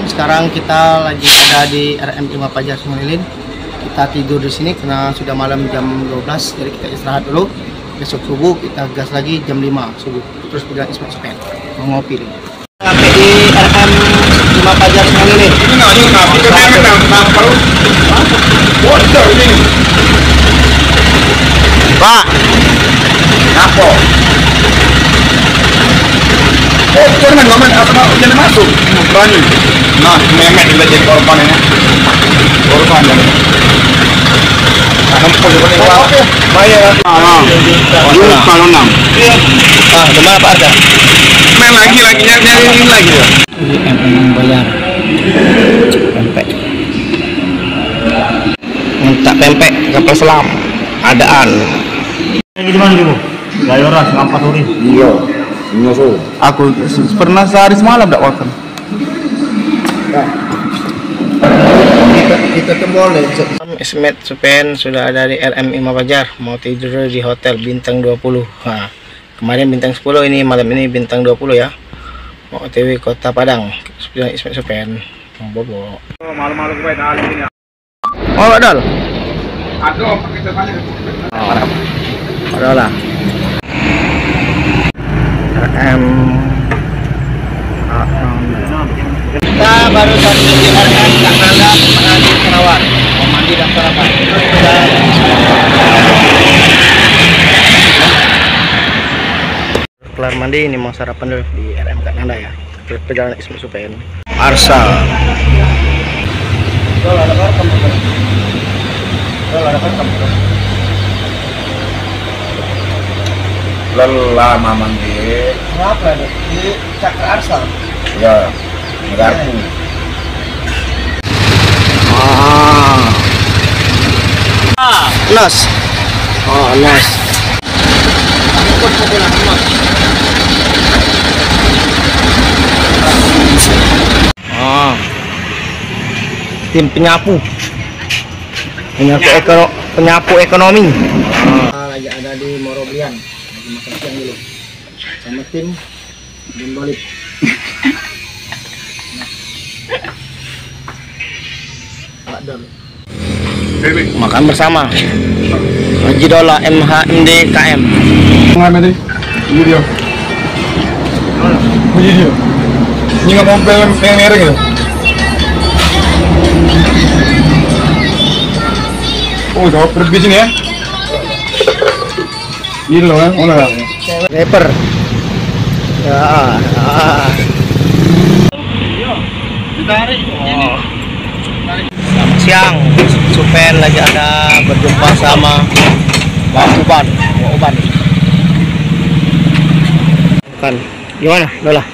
Sekarang kita lagi ada di RM Imam Fajar Sungai Lilin. Kita tidur di sini karena sudah malam jam 12, jadi kita istirahat dulu. Besok subuh kita gas lagi jam 5 subuh. Terus perjalanan Ismail Sofian mau ngopi nih. Sampai di RM Imam Fajar Sungai Lilin. Pak, apa? Oh, jangan masuk. Berani. Nah, memek juga jadi korban ini. Korban ya. Oke. Bayar. Kalau 6. Iya. Gimana Pak Arda? Main lagi nyari lagi ya. Ini MM bayar. Pempek. Minta pempek kapal selam. Adaan. Ini di mana dulu? Gayoras, Ngampas Uri. Iya. Nyusul. Aku pernah sehari semalam tak makan. Kita boleh. Ismail Sofian sudah ada di RM Imam Fajar, mau tidur di hotel bintang 20. Nah, kemarin bintang 10, ini malam ini bintang 20 ya. Mau OTW Kota Padang. Ismail Sofian mau bobo. Oh, malu-malu gue kali ini. Oh, Dol. Aduh, pakai temannya. Ada lah. RM kita baru saja di RM Kak Nanda Pengantin Serawat mau mandi dan sarapan. Kelar mandi ini mau sarapan dulu di RM Kak Nanda ya. Perjalanan Ismail Sofian. Arsa. Lelah mamang di. Kenapa nih? Di Cakra Arsa. Ya, garpu. Nos. Oh, nos. Oh. Tim penyapu. Penyapu ekonomi. Lagi ada di Moroblian. Lagi makan siang dulu. Sama tim dan Bolip. Makan bersama Haji Dola MHMD KM. Mana tadi? Ini dia. Ini dia. Ini nggak mau mereng ya? Oh, jawab pergi sini ya. Ini loh ya, mana? Rapper. Ya. Ditarik. Oh. Selamat siang, Sofian lagi ada berjumpa sama Bang Uban. Bukan, gimana, Dola?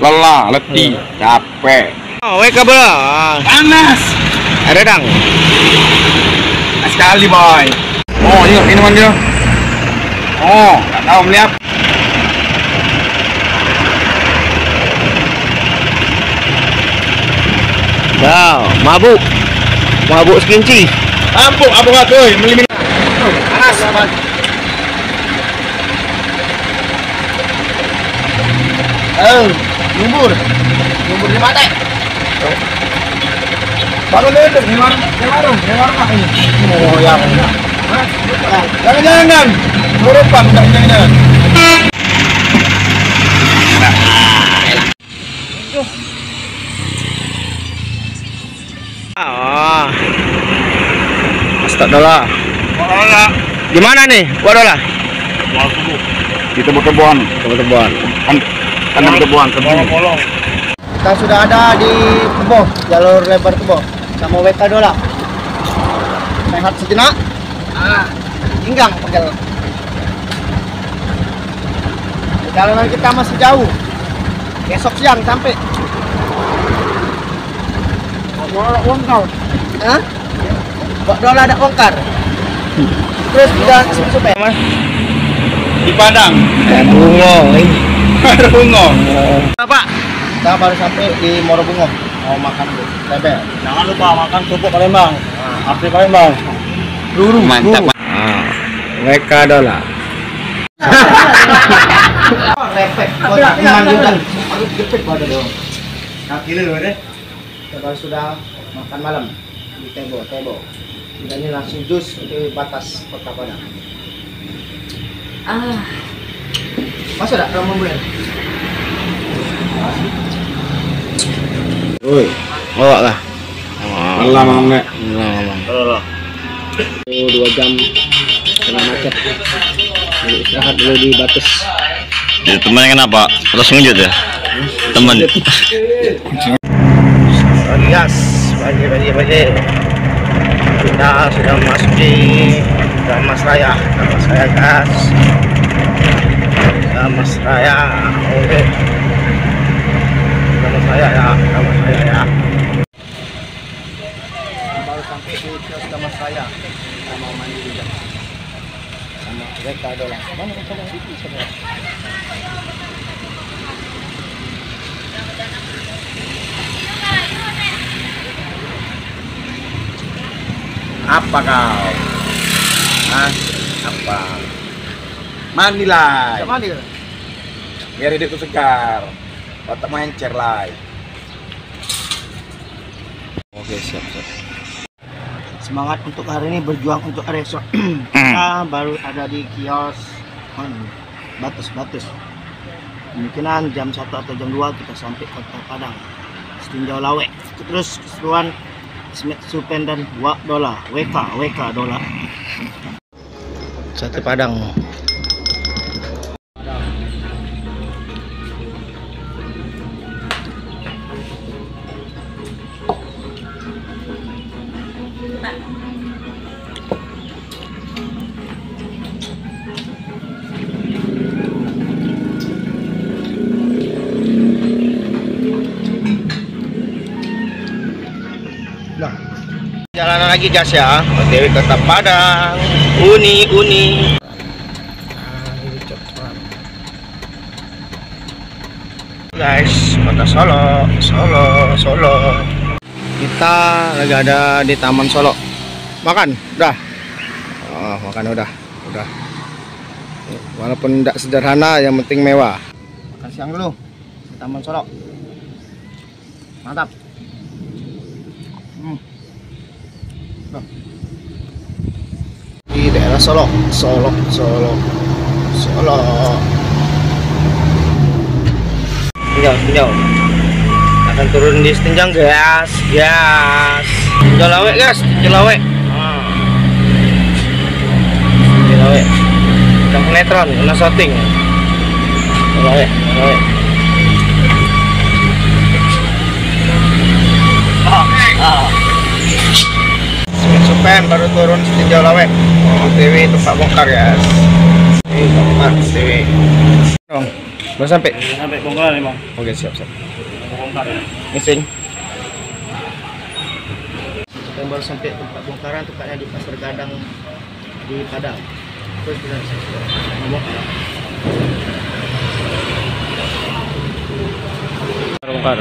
Lelah, letih, capek. Oh, wake up lah. Panas. Ada dang. Sekali boy. Oh, ini minuman dia. Oh, nggak tahu melihat. Ya, mabuk sekinci. Ampun, apa nggak tuh? Melimin. Panas. Nyumbur di mata. Baru ledek di warung ini. Oh, yang. Jangan. Murupan, jangan. Astagfirullah. Di mana nih, Pak Dola? Di tebon-tebon. Kan tebon. Kita sudah ada di Kebo, jalur lebar Kebo, sama WK Dola. Sehat sejenak. Inggang perjalanan. Perjalanan kita masih jauh. Besok siang sampai. Hah? Pak Dola ada bongkar. Terus jalan supaya mas Di Padang. Bungo ini. Bungo. Pak, kita baru sampai di Morobungo. Mau makan bebek. Jangan lupa makan kerupuk Palembang. Asli Palembang. Mantap. WK Dola. Refleks, kotak manjudan. Harus jepit pada dong. Kita baru sudah makan malam di Tebo. Kita ini langsung jus di batas Kota Padang. Masa tak kamu boleh? Woi, Bawa lah. Allah mau nggak? 2 jam kena macet. Jadi istirahat dulu di batas. Jadi teman kenapa? Terus ngejut ya? Teman. Yes, bagi. Kita sudah masuk di Damas Raya, guys. Damas Raya, oke. Damas Raya ya. Baru sampai di kios Damas Raya. Kita mau mandi juga. Sama mereka doang. Mana mereka yang itu semua? Apa kau? Hah? Apa? Mandilah. Siapa mandi? Biar hidupku segar. Otak mencer lah. Oke, siap. Semangat untuk hari ini, berjuang untuk hari esok. Kita baru ada di kios batas. Kemungkinan jam 1 atau jam 2 kita sampai Kota Padang. Setinjau Lawe. Terus keseruan Smet Supen dan WK dola. Sate Padang. Jalanan lagi guys ya, OTW Kota Padang, Uni. Guys, Kota Solo. Kita lagi ada di Taman Solo. Makan, udah. Oh, makan udah. Walaupun tidak sederhana, yang penting mewah. Makan siang dulu di Taman Solo. Mantap. Di daerah Solo. Tinjau. Akan turun di Setinjang, gas. Tinjau Lawe, guys. Tinjau Lawe. Yang penetron, kena shooting. Tinjau Lawe. Supen baru turun Setinjau Lawe. OTW tempat bongkar ya. OTW. Dong, baru sampai bongkar nih bang. Oke, siap. Bongkar ya. Missing. Kita baru sampai tempat bongkaran, tepatnya di Pasar Gadang di Padang. Terus kita bongkar. Bongkar.